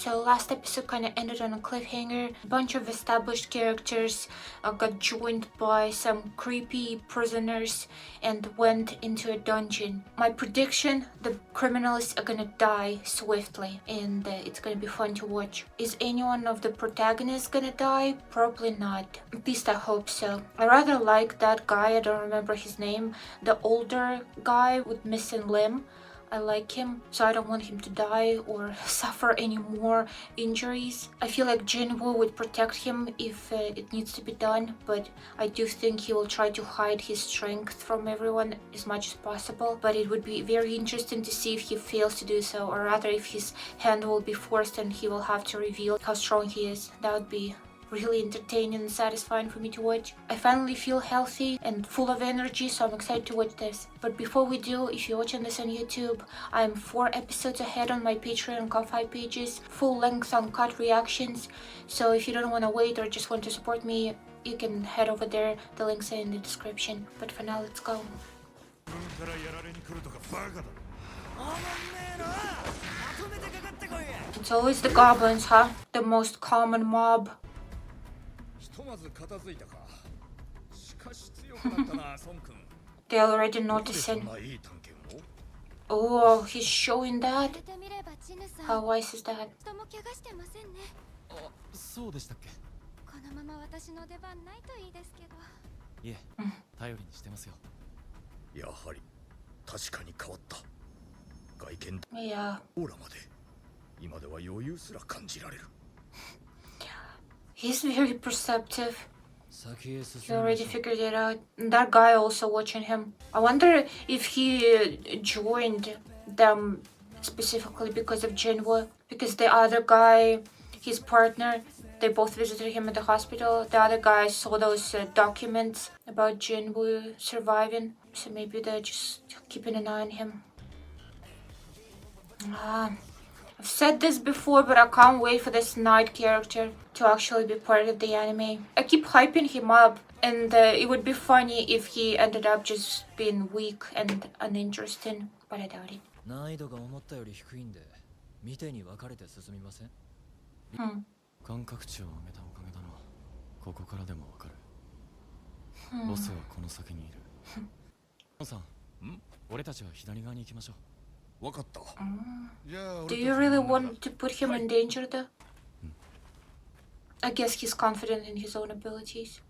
So last episode kind of ended on a cliffhanger. A bunch of established characters got joined by some creepy prisoners and went into a dungeon. My prediction, the criminals are gonna die swiftly and it's gonna be fun to watch. Is anyone of the protagonists gonna die? Probably not. At least I hope so. I rather like that guy, I don't remember his name, the older guy with missing limb. I like him, so I don't want him to die or suffer any more injuries. I feel like Jin-woo would protect him if it needs to be done, but I do think he will try to hide his strength from everyone as much as possible. But it would be very interesting to see if he fails to do so, or rather if his hand will be forced and he will have to reveal how strong he is. That would be really entertaining and satisfying for me to watch. I finally feel healthy and full of energy, so I'm excited to watch this. But before we do, if you're watching this on YouTube, I'm 4 episodes ahead on my Patreon and Ko-Fi pages, full-length uncut reactions. So if you don't want to wait or just want to support me, you can head over there. The links are in the description. But for now, let's go. It's always the goblins, huh? The most common mob. They're already noticing. Oh, he's showing that? How wise is that? Yeah. He's very perceptive. He already figured it out. And that guy also watching him. I wonder if he joined them specifically because of Jin-woo. Because the other guy, his partner, they both visited him at the hospital. The other guy saw those documents about Jin-woo surviving. So maybe they're just keeping an eye on him. I've said this before, but I can't wait for this Knight character to actually be part of the anime. I keep hyping him up, and it would be funny if he ended up just being weak and uninteresting, but I doubt it. Do you really want to put him in danger though? I guess he's confident in his own abilities.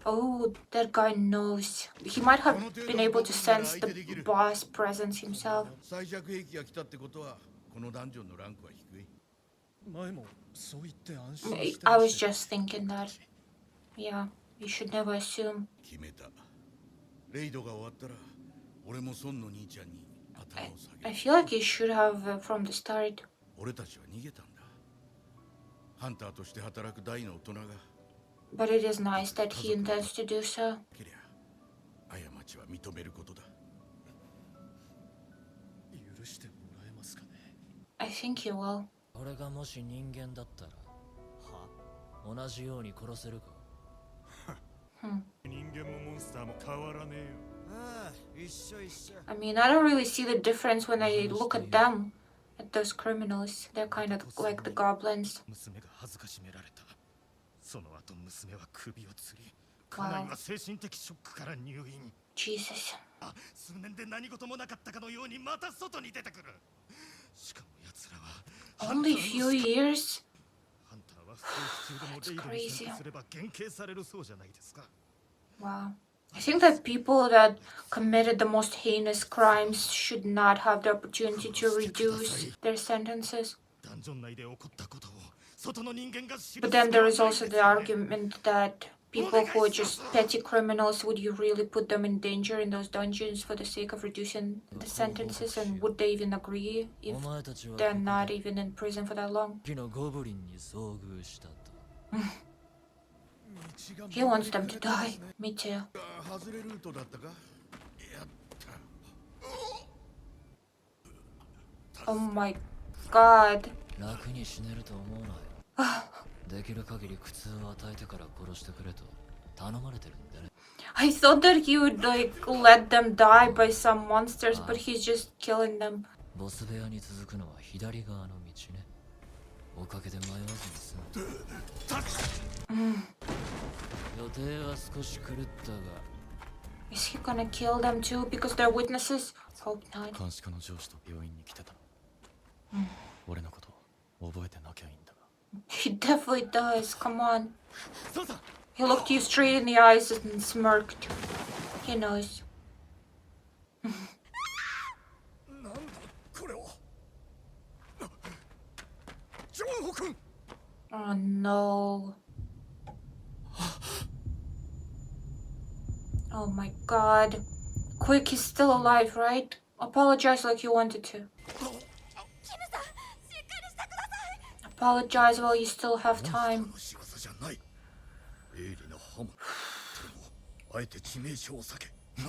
Oh, that guy knows. He might have been able to sense the boss presence himself. I was just thinking that. Yeah, you should never assume. I feel like you should have from the start. But it is nice that he intends to do so. I think he will. I mean, I don't really see the difference when I look at them, at those criminals. They're kind of like the goblins. Wow. Jesus. Only a few years? That's crazy. Wow. I think that people that committed the most heinous crimes should not have the opportunity to reduce their sentences. But then there is also the argument that people who are just petty criminals, would you really put them in danger in those dungeons for the sake of reducing the sentences? And would they even agree if they're not even in prison for that long? He wants them to die. Me too. Oh my god. I thought that he would like let them die by some monsters, but he's just killing them. Is he gonna kill them too because they're witnesses? Hope not. He definitely does. Come on. He looked you straight in the eyes and smirked. He knows. Oh no. Oh my god. Quick, he's still alive, right? Apologize like you wanted to. Apologize while you still have time.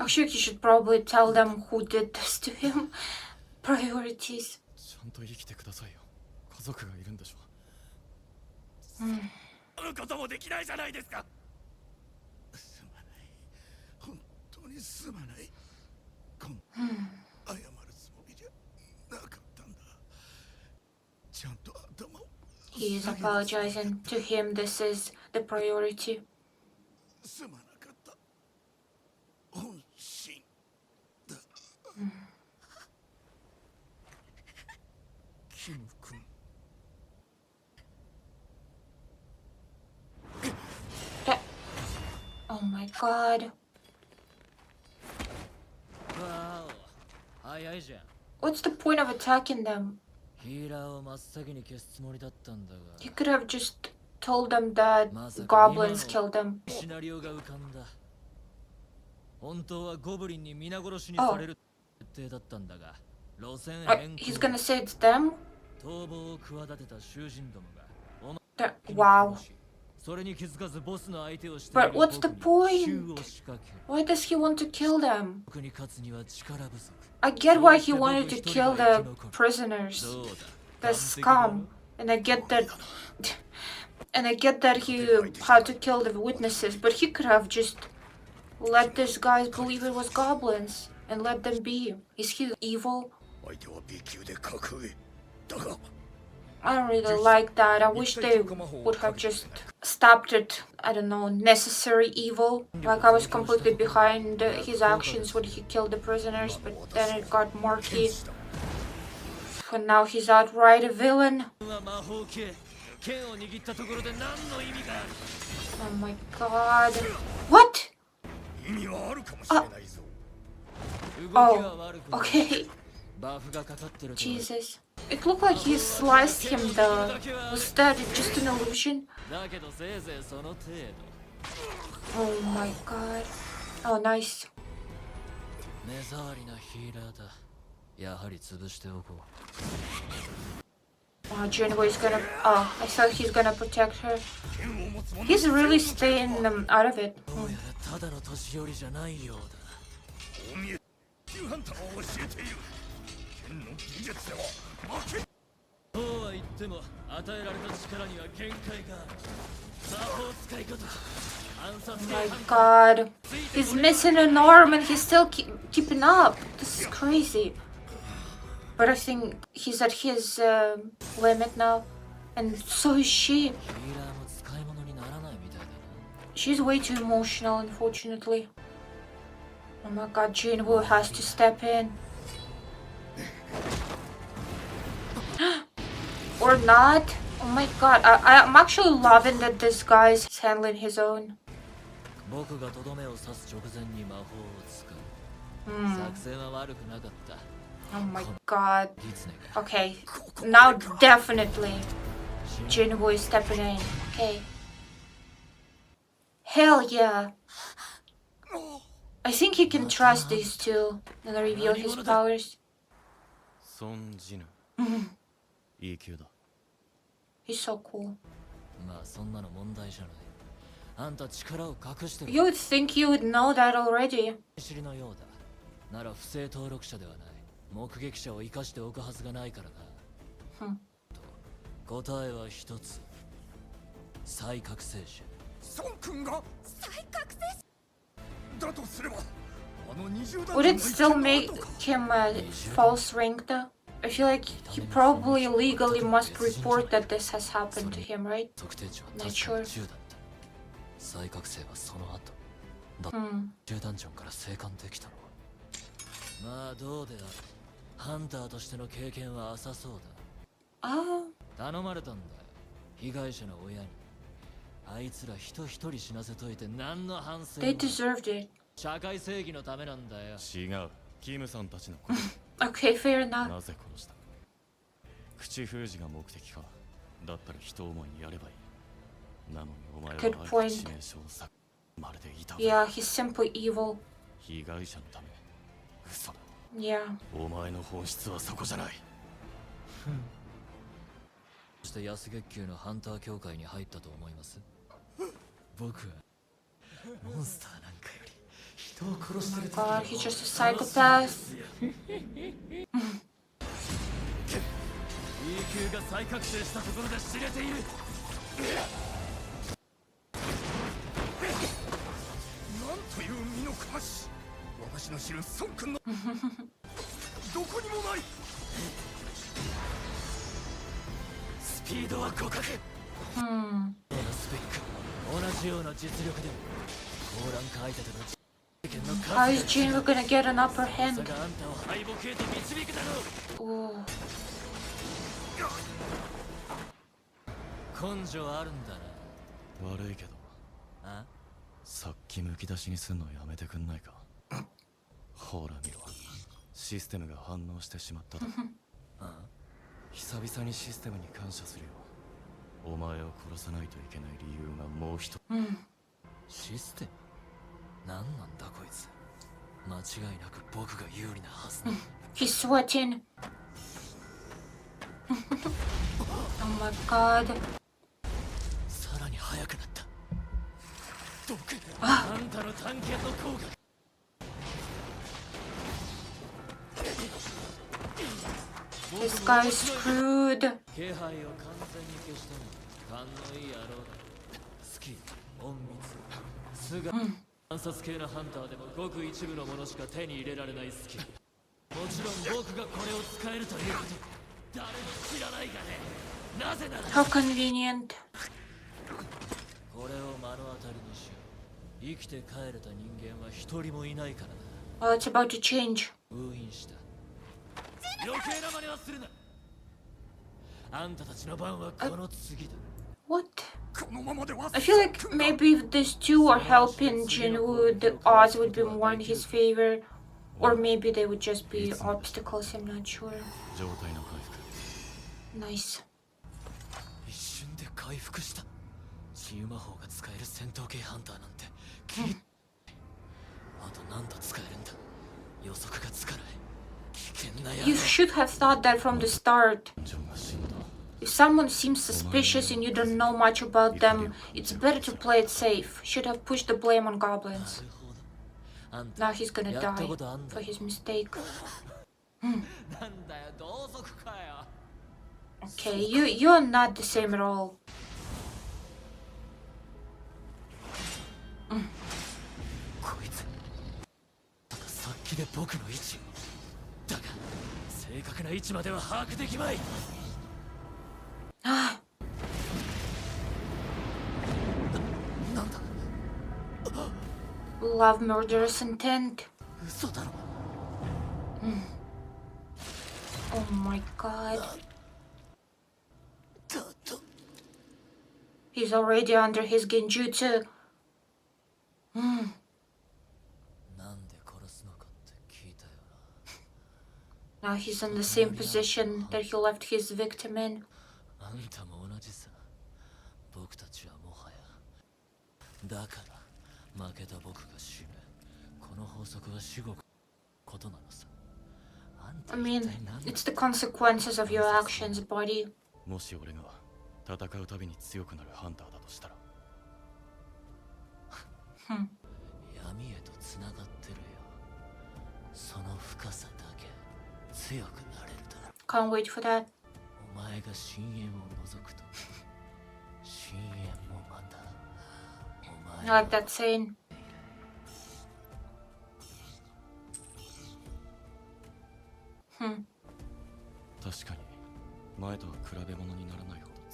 Actually, you should probably tell them who did this to him. Priorities. He is apologizing. To him, this is the priority. Oh my god. What's the point of attacking them? He could have just told them that goblins killed them. He's gonna say it's them? Wow. But what's the point? Why does he want to kill them? I get why he wanted to kill the prisoners, the scum, and I get that. And I get that he had to kill the witnesses, but he could have just let these guys believe it was goblins and let them be. Is he evil? I don't really like that. I wish they would have just stopped it. I don't know, necessary evil. Like I was completely behind his actions when he killed the prisoners, but then it got murky. And now he's outright a villain. Oh my god. What? Oh, okay. Jesus. It looked like he sliced him though. Was that just an illusion? Oh my god. Oh, nice. Oh, Jin-woo is gonna... Oh, I thought he's gonna protect her. He's really staying out of it. Oh my god. He's missing an arm and he's still keeping up. This is crazy. But I think he's at his limit now. And so is she. She's way too emotional, unfortunately. Oh my god, Jin-woo has to step in. Or not. Oh my god, I'm actually loving that this guy's handling his own. Oh my god. Okay, now definitely Jin-woo is stepping in. Okay. Hell yeah. I think he can trust these two and reveal his powers. He's so cool. You would think you would know that already. Would it still make him a false ring though? I feel like he probably legally must report that this has happened to him, right? Not sure. Hmm. Oh. They deserved it. Okay, fair enough. Good point. Yeah, he's simply evil. Yeah. Oh my god, he's just a psychopath. How is Jin-woo gonna get an upper hand? Ooh. He's sweating. Oh my god. This guy is screwed. How convenient. Oh, it's about to change. What? I feel like maybe if these two are helping Jin-woo, the odds would be more in his favor. Or maybe they would just be obstacles, I'm not sure. Nice. You should have thought that from the start. If someone seems suspicious and you don't know much about them, it's better to play it safe. Should have pushed the blame on goblins. Now he's gonna die for his mistake. Okay, you're not the same at all. Love murderous intent. Oh my god. He's already under his genjutsu. Now he's in the same position that he left his victim in. I mean, it's the consequences of your actions, buddy. Can't wait for that. I like that scene.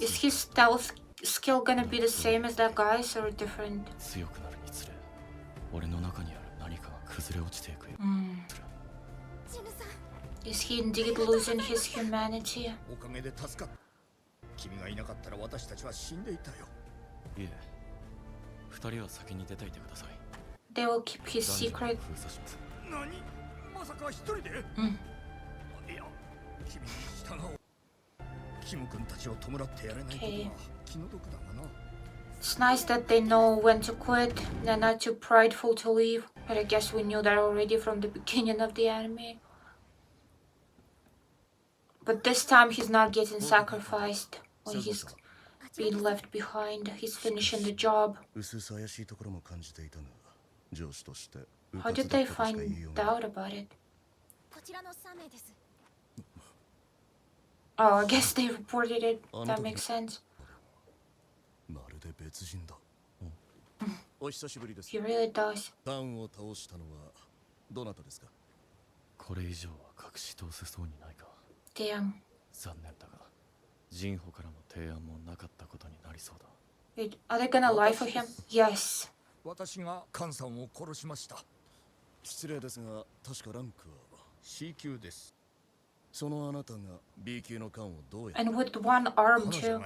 Is his stealth skill gonna be the same as that guy's or different? Is he indeed losing his humanity? They will keep his secret. Okay. It's nice that they know when to quit. They're not too prideful to leave. But I guess we knew that already from the beginning of the anime. But this time he's not getting sacrificed when he's being left behind. He's finishing the job. How did they find out about it? Oh, I guess they reported it. That makes sense. He really does. Damn. Wait, are they gonna lie for him? Yes. And with one arm too.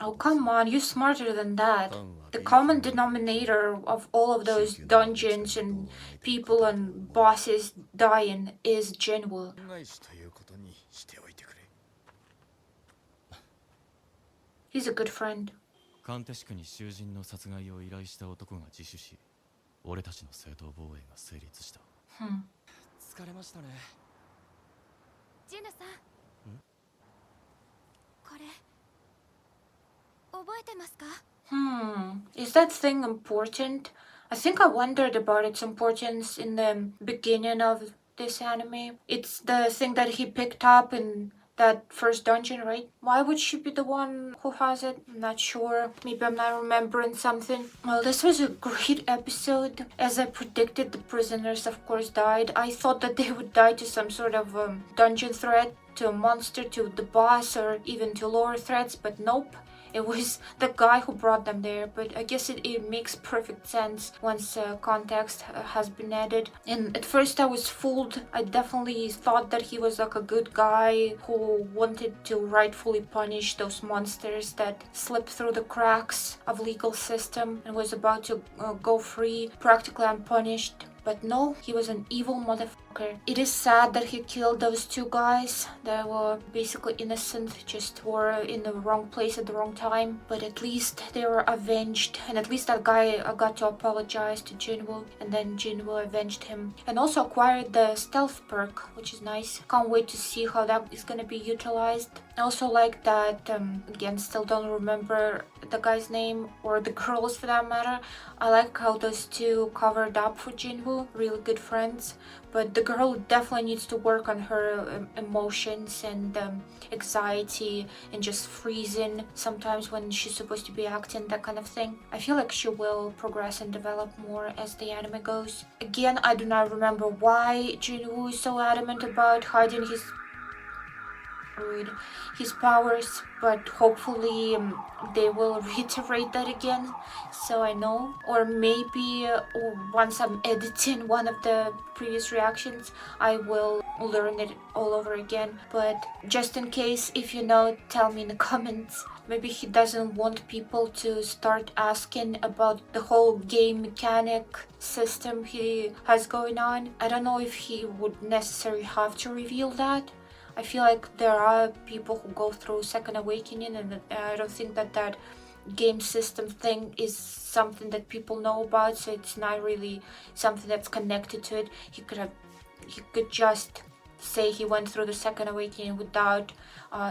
Oh, come on, you're smarter than that. The common denominator of all of those dungeons and people and bosses dying is Jin-woo. He's a good friend. Is that thing important? I think I wondered about its importance in the beginning of this anime. It's the thing that he picked up in that first dungeon, right? Why would she be the one who has it? I'm not sure. Maybe I'm not remembering something. Well, this was a great episode. As I predicted, the prisoners of course died. I thought that they would die to some sort of dungeon threat, to a monster, to the boss, or even to lower threats, but nope. It was the guy who brought them there, but I guess it makes perfect sense once context has been added. And at first I was fooled. I definitely thought that he was like a good guy who wanted to rightfully punish those monsters that slipped through the cracks of legal system and was about to go free, practically unpunished. But no, he was an evil motherfucker. It is sad that he killed those two guys that were basically innocent, just were in the wrong place at the wrong time. But at least they were avenged, and at least that guy got to apologize to Jin-woo, and then Jin-woo avenged him. And also acquired the stealth perk, which is nice. Can't wait to see how that is gonna be utilized. I also like that, again, still don't remember the guy's name, or the girls for that matter. I like how those two covered up for Jin-woo, really good friends. But the girl definitely needs to work on her emotions and anxiety and just freezing sometimes when she's supposed to be acting, that kind of thing. I feel like she will progress and develop more as the anime goes. Again, I do not remember why Jin-woo is so adamant about hiding his powers, but hopefully they will reiterate that again so I know. Or maybe once I'm editing one of the previous reactions, I will learn it all over again. But just in case, if you know, tell me in the comments. Maybe he doesn't want people to start asking about the whole game mechanic system he has going on. I don't know if he would necessarily have to reveal that. I feel like there are people who go through Second Awakening, and I don't think that game system thing is something that people know about, so it's not really something that's connected to it. He could just say he went through the Second Awakening without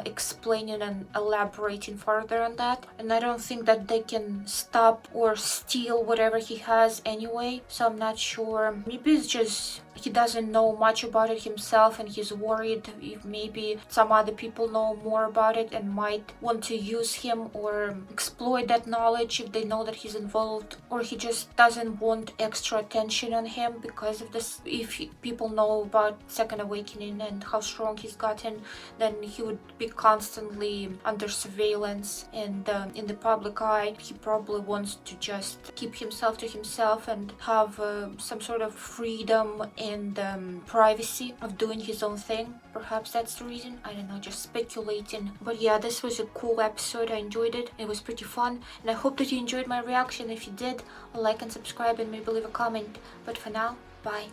explaining and elaborating further on that. And I don't think that they can stop or steal whatever he has anyway, so I'm not sure. Maybe it's just he doesn't know much about it himself, and he's worried if maybe some other people know more about it and might want to use him or exploit that knowledge if they know that he's involved, or he just doesn't want extra attention on him because of this. If people know about Second Awakening and how strong he's gotten, then he would be constantly under surveillance and in the public eye. He probably wants to just keep himself to himself and have some sort of freedom and privacy of doing his own thing. Perhaps that's the reason. I don't know, just speculating. But yeah, this was a cool episode. I enjoyed it. It was pretty fun, and I hope that you enjoyed my reaction. If you did, like and subscribe and maybe leave a comment. But for now, bye.